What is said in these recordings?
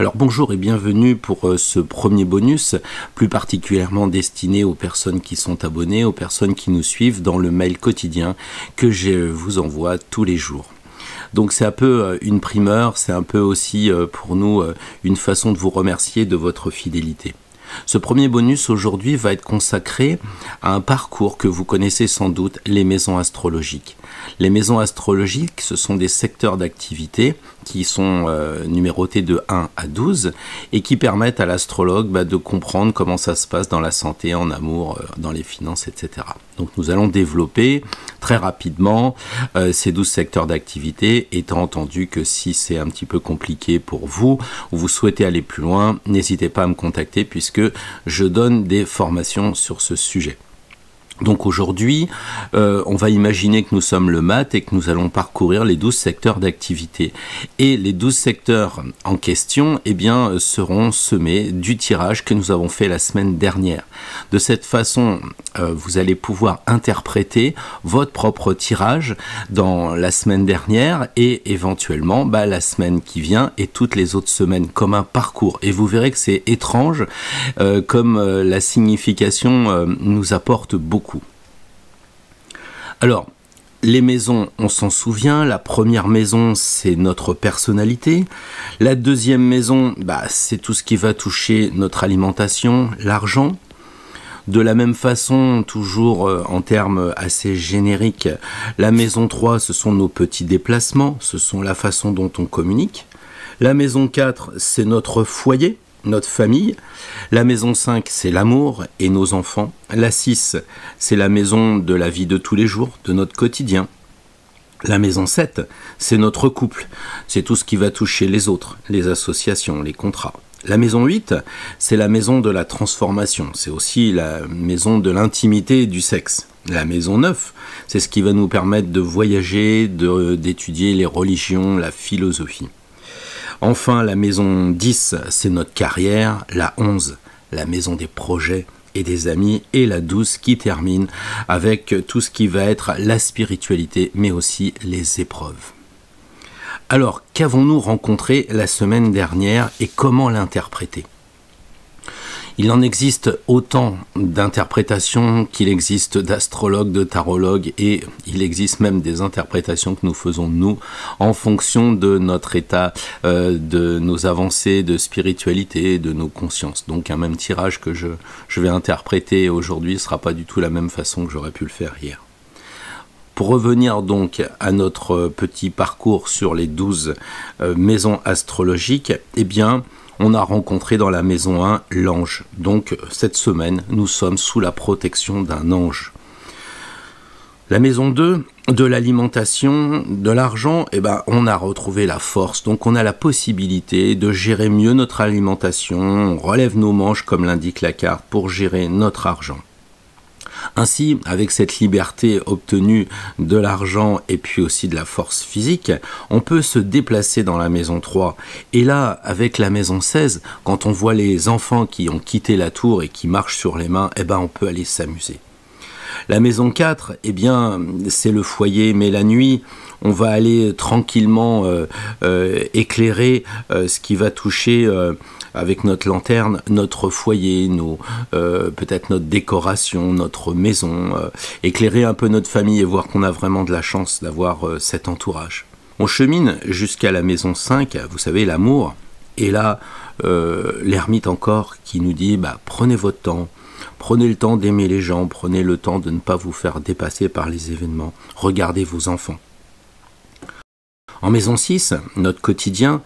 Alors bonjour et bienvenue pour ce premier bonus, plus particulièrement destiné aux personnes qui sont abonnées, aux personnes qui nous suivent dans le mail quotidien que je vous envoie tous les jours. Donc c'est un peu une primeur, c'est un peu aussi pour nous une façon de vous remercier de votre fidélité. Ce premier bonus aujourd'hui va être consacré à un parcours que vous connaissez sans doute, les maisons astrologiques. Les maisons astrologiques, ce sont des secteurs d'activité qui sont numérotés de 1 à 12 et qui permettent à l'astrologue de comprendre comment ça se passe dans la santé, en amour, dans les finances, etc. Donc nous allons développer très rapidement ces 12 secteurs d'activité, étant entendu que si c'est un petit peu compliqué pour vous ou vous souhaitez aller plus loin, n'hésitez pas à me contacter puisque je donne des formations sur ce sujet. Donc aujourd'hui, on va imaginer que nous sommes le mat et que nous allons parcourir les 12 secteurs d'activité. Et les 12 secteurs en question seront semés du tirage que nous avons fait la semaine dernière. De cette façon, vous allez pouvoir interpréter votre propre tirage dans la semaine dernière et éventuellement la semaine qui vient et toutes les autres semaines comme un parcours. Et vous verrez que c'est étrange comme la signification nous apporte beaucoup. Alors, les maisons, on s'en souvient, la première maison, c'est notre personnalité. La deuxième maison, c'est tout ce qui va toucher notre alimentation, l'argent. De la même façon, toujours en termes assez génériques, la maison 3, ce sont nos petits déplacements, ce sont la façon dont on communique. La maison 4, c'est notre foyer, notre famille. La maison 5, c'est l'amour et nos enfants. La 6, c'est la maison de la vie de tous les jours, de notre quotidien. La maison 7, c'est notre couple. C'est tout ce qui va toucher les autres, les associations, les contrats. La maison 8, c'est la maison de la transformation. C'est aussi la maison de l'intimité et du sexe. La maison 9, c'est ce qui va nous permettre de voyager, d'étudier les religions, la philosophie. Enfin, la maison 10, c'est notre carrière. La 11, la maison des projets et des amis. Et la 12 qui termine avec tout ce qui va être la spiritualité, mais aussi les épreuves. Alors, qu'avons-nous rencontré la semaine dernière et comment l'interpréter ? Il en existe autant d'interprétations qu'il existe d'astrologues, de tarologues et il existe même des interprétations que nous faisons nous en fonction de notre état, de nos avancées de spiritualité, de nos consciences. Donc un même tirage que je vais interpréter aujourd'hui ne sera pas du tout la même façon que j'aurais pu le faire hier. Pour revenir donc à notre petit parcours sur les 12 maisons astrologiques, on a rencontré dans la maison 1 l'ange. Donc cette semaine, nous sommes sous la protection d'un ange. La maison 2, de l'alimentation, de l'argent, on a retrouvé la force. Donc on a la possibilité de gérer mieux notre alimentation. On relève nos manches comme l'indique la carte pour gérer notre argent. Ainsi, avec cette liberté obtenue de l'argent et puis aussi de la force physique, on peut se déplacer dans la maison 3. Et là, avec la maison 16, quand on voit les enfants qui ont quitté la tour et qui marchent sur les mains, on peut aller s'amuser. La maison 4, c'est le foyer, mais la nuit, on va aller tranquillement éclairer ce qui va toucher avec notre lanterne, notre foyer, peut-être notre décoration, notre maison, éclairer un peu notre famille et voir qu'on a vraiment de la chance d'avoir cet entourage. On chemine jusqu'à la maison 5, vous savez, l'amour, et là, l'ermite encore qui nous dit prenez votre temps. Prenez le temps d'aimer les gens, prenez le temps de ne pas vous faire dépasser par les événements. Regardez vos enfants. En maison 6, notre quotidien,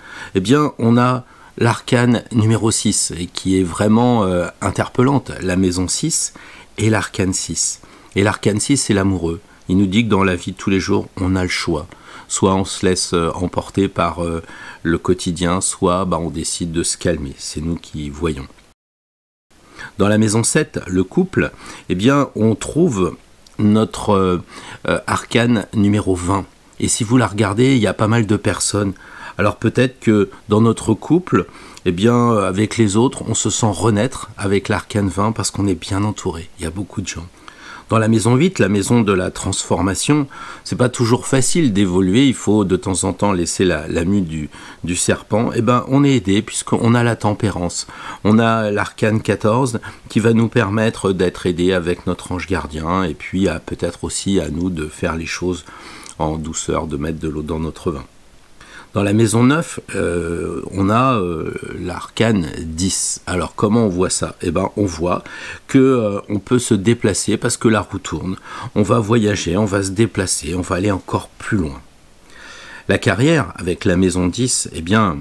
on a l'arcane numéro 6, et qui est vraiment interpellante, la maison 6 et l'arcane 6. Et l'arcane 6, c'est l'amoureux. Il nous dit que dans la vie de tous les jours, on a le choix. Soit on se laisse emporter par le quotidien, soit on décide de se calmer. C'est nous qui voyons. Dans la maison 7, le couple, on trouve notre arcane numéro 20. Et si vous la regardez, il y a pas mal de personnes. Alors peut-être que dans notre couple, avec les autres, on se sent renaître avec l'arcane 20 parce qu'on est bien entouré. Il y a beaucoup de gens. Dans la maison 8, la maison de la transformation, c'est pas toujours facile d'évoluer, il faut de temps en temps laisser la mue du serpent. Eh ben, on est aidé puisqu'on a la tempérance. On a l'arcane 14 qui va nous permettre d'être aidé avec notre ange gardien et puis peut-être aussi à nous de faire les choses en douceur, de mettre de l'eau dans notre vin. Dans la maison 9, on a l'arcane 10. Alors comment on voit ça? Eh ben, on voit que on peut se déplacer parce que la roue tourne. On va voyager, on va se déplacer, on va aller encore plus loin. La carrière avec la maison 10, eh bien,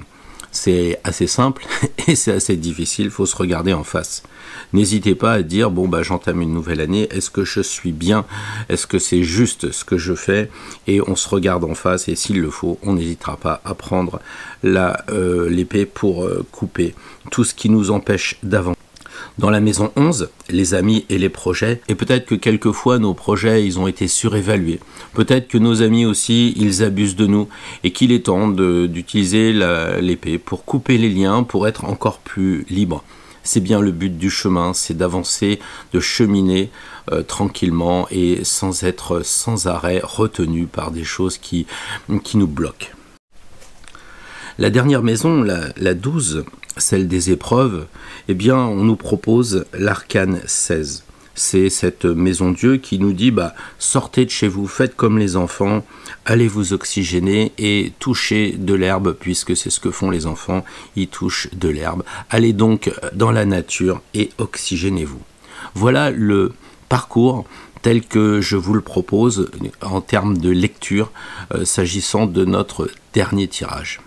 c'est assez simple et c'est assez difficile, il faut se regarder en face. N'hésitez pas à dire, bon bah j'entame une nouvelle année, est-ce que je suis bien? Est-ce que c'est juste ce que je fais? Et on se regarde en face et s'il le faut, on n'hésitera pas à prendre l'épée pour couper tout ce qui nous empêche d'avancer. Dans la maison 11, les amis et les projets, et peut-être que quelquefois nos projets ils ont été surévalués. Peut-être que nos amis aussi, ils abusent de nous et qu'il est temps d'utiliser l'épée pour couper les liens, pour être encore plus libre. C'est bien le but du chemin, c'est d'avancer, de cheminer tranquillement et sans être sans arrêt retenu par des choses qui nous bloquent. La dernière maison, la 12, celle des épreuves, eh bien, on nous propose l'arcane 16. C'est cette maison Dieu qui nous dit, sortez de chez vous, faites comme les enfants, allez vous oxygéner et touchez de l'herbe, puisque c'est ce que font les enfants, ils touchent de l'herbe. Allez donc dans la nature et oxygénez-vous. Voilà le parcours tel que je vous le propose en termes de lecture, s'agissant de notre dernier tirage.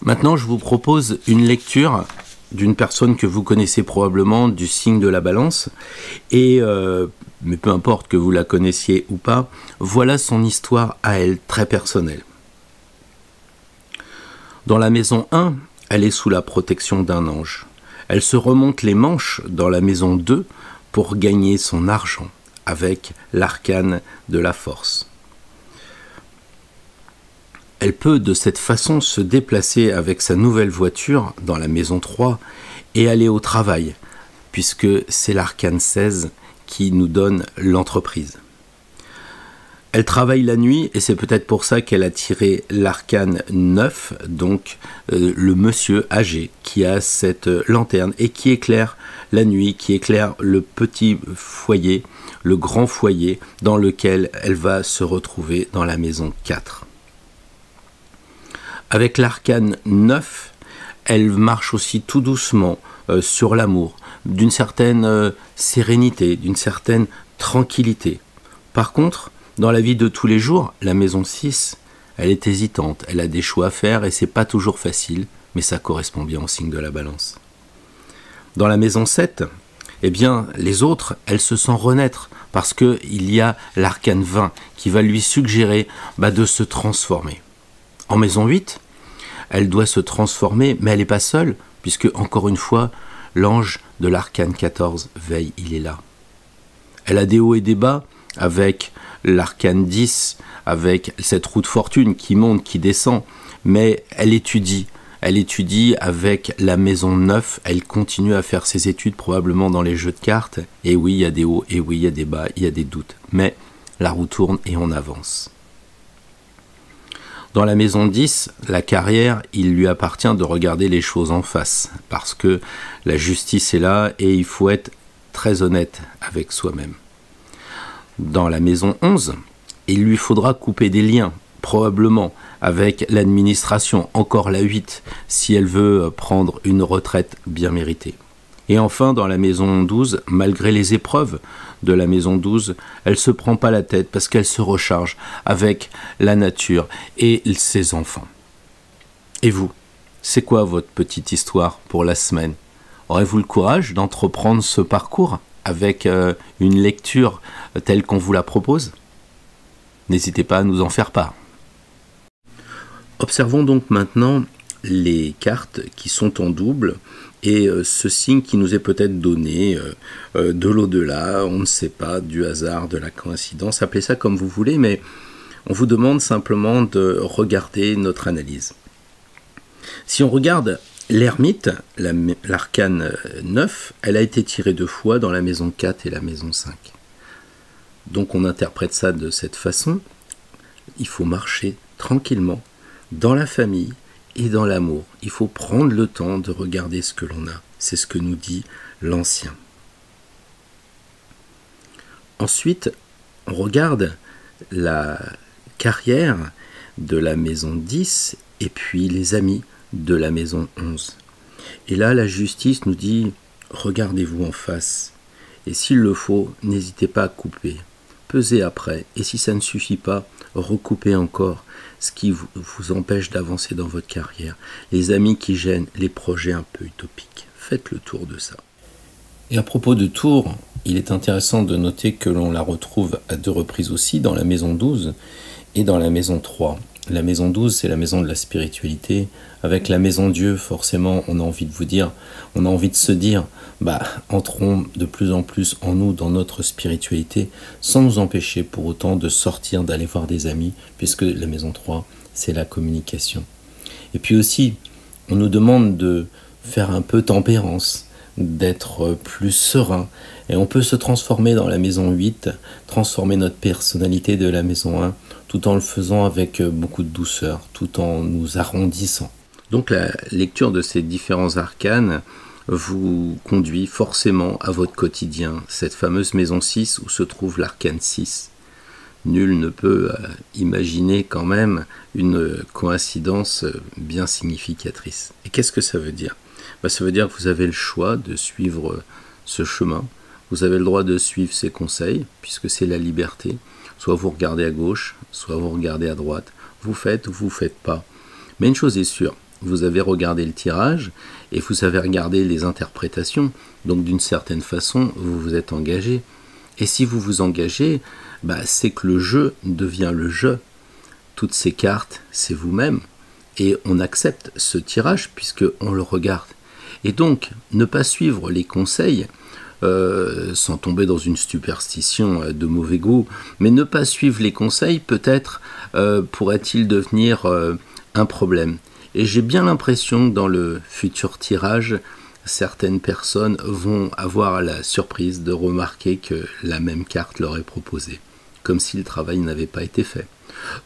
Maintenant, je vous propose une lecture d'une personne que vous connaissez probablement, du signe de la balance, et mais peu importe que vous la connaissiez ou pas, voilà son histoire à elle, très personnelle. Dans la maison 1, elle est sous la protection d'un ange. Elle se remonte les manches dans la maison 2 pour gagner son argent avec l'arcane de la force. Elle peut de cette façon se déplacer avec sa nouvelle voiture dans la maison 3 et aller au travail, puisque c'est l'arcane 16 qui nous donne l'entreprise. Elle travaille la nuit et c'est peut-être pour ça qu'elle a tiré l'arcane 9, donc le monsieur âgé qui a cette lanterne et qui éclaire la nuit, qui éclaire le petit foyer, le grand foyer dans lequel elle va se retrouver dans la maison 4. Avec l'arcane 9, elle marche aussi tout doucement sur l'amour, d'une certaine sérénité, d'une certaine tranquillité. Par contre, dans la vie de tous les jours, la maison 6, elle est hésitante, elle a des choix à faire et c'est pas toujours facile, mais ça correspond bien au signe de la balance. Dans la maison 7, eh bien, les autres, elle se sent renaître parce qu'il y a l'arcane 20 qui va lui suggérer de se transformer. En maison 8, elle doit se transformer, mais elle n'est pas seule, puisque, encore une fois, l'ange de l'arcane 14 veille, il est là. Elle a des hauts et des bas, avec l'arcane 10, avec cette roue de fortune qui monte, qui descend, mais elle étudie avec la maison 9, elle continue à faire ses études probablement dans les jeux de cartes, et oui, il y a des hauts, et oui, il y a des bas, il y a des doutes, mais la roue tourne et on avance. Dans la maison 10, la carrière, il lui appartient de regarder les choses en face, parce que la justice est là et il faut être très honnête avec soi-même. Dans la maison 11, il lui faudra couper des liens, probablement avec l'administration, encore la 8, si elle veut prendre une retraite bien méritée. Et enfin, dans la maison 12, malgré les épreuves de la maison 12, elle ne se prend pas la tête parce qu'elle se recharge avec la nature et ses enfants. Et vous, c'est quoi votre petite histoire pour la semaine? Aurez-vous le courage d'entreprendre ce parcours avec une lecture telle qu'on vous la propose? N'hésitez pas à nous en faire part. Observons donc maintenant les cartes qui sont en double et ce signe qui nous est peut-être donné de l'au-delà, on ne sait pas, du hasard, de la coïncidence, appelez ça comme vous voulez, mais on vous demande simplement de regarder notre analyse. Si on regarde l'ermite, l'arcane 9, elle a été tirée 2 fois dans la maison 4 et la maison 5. Donc on interprète ça de cette façon. Il faut marcher tranquillement dans la famille et dans l'amour. Il faut prendre le temps de regarder ce que l'on a. C'est ce que nous dit l'Ancien. Ensuite, on regarde la carrière de la maison 10 et puis les amis de la maison 11. Et là, la justice nous dit, regardez-vous en face. Et s'il le faut, n'hésitez pas à couper. Pesez après. Et si ça ne suffit pas, recoupez encore ce qui vous empêche d'avancer dans votre carrière. Les amis qui gênent, les projets un peu utopiques. Faites le tour de ça. Et à propos de tour, il est intéressant de noter que l'on la retrouve à 2 reprises aussi dans la maison 12 et dans la maison 3. La maison 12, c'est la maison de la spiritualité. Avec la maison Dieu, forcément, on a envie de se dire, entrons de plus en plus en nous, dans notre spiritualité, sans nous empêcher pour autant de sortir, d'aller voir des amis, puisque la maison 3, c'est la communication. Et puis aussi, on nous demande de faire un peu tempérance, d'être plus serein. Et on peut se transformer dans la maison 8, transformer notre personnalité de la maison 1, tout en le faisant avec beaucoup de douceur, tout en nous arrondissant. Donc la lecture de ces différents arcanes vous conduit forcément à votre quotidien, cette fameuse maison 6 où se trouve l'arcane 6. Nul ne peut imaginer quand même une coïncidence bien significatrice. Et qu'est-ce que ça veut dire ? Ça veut dire que vous avez le choix de suivre ce chemin. Vous avez le droit de suivre ses conseils, puisque c'est la liberté. Soit vous regardez à gauche, soit vous regardez à droite. Vous faites ou vous ne faites pas. Mais une chose est sûre, vous avez regardé le tirage et vous avez regardé les interprétations. Donc d'une certaine façon, vous vous êtes engagé. Et si vous vous engagez, c'est que le jeu devient le jeu. Toutes ces cartes, c'est vous-même. Et on accepte ce tirage puisqu'on le regarde. Et donc, ne pas suivre les conseils, sans tomber dans une superstition de mauvais goût, mais ne pas suivre les conseils, peut-être pourrait-il devenir un problème. Et j'ai bien l'impression que dans le futur tirage, certaines personnes vont avoir la surprise de remarquer que la même carte leur est proposée, comme si le travail n'avait pas été fait.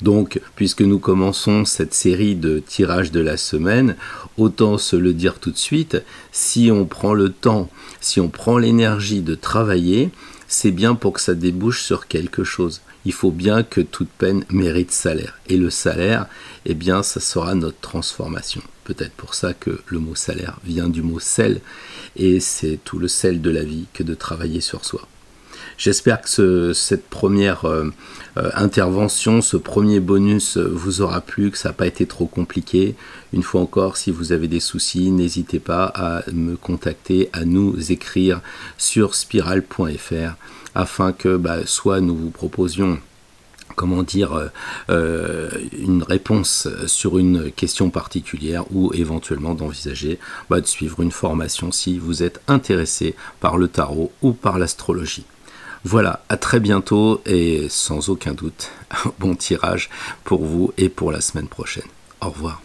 Donc, puisque nous commençons cette série de tirages de la semaine, autant se le dire tout de suite, si on prend le temps, si on prend l'énergie de travailler, c'est bien pour que ça débouche sur quelque chose. Il faut bien que toute peine mérite salaire. Et le salaire, ça sera notre transformation. Peut-être pour ça que le mot salaire vient du mot sel, et c'est tout le sel de la vie que de travailler sur soi. J'espère que cette première intervention, ce premier bonus vous aura plu, que ça n'a pas été trop compliqué. Une fois encore, si vous avez des soucis, n'hésitez pas à me contacter, à nous écrire sur spiral.fr afin que soit nous vous proposions une réponse sur une question particulière ou éventuellement d'envisager de suivre une formation si vous êtes intéressé par le tarot ou par l'astrologie. Voilà, à très bientôt et sans aucun doute, bon tirage pour vous et pour la semaine prochaine. Au revoir.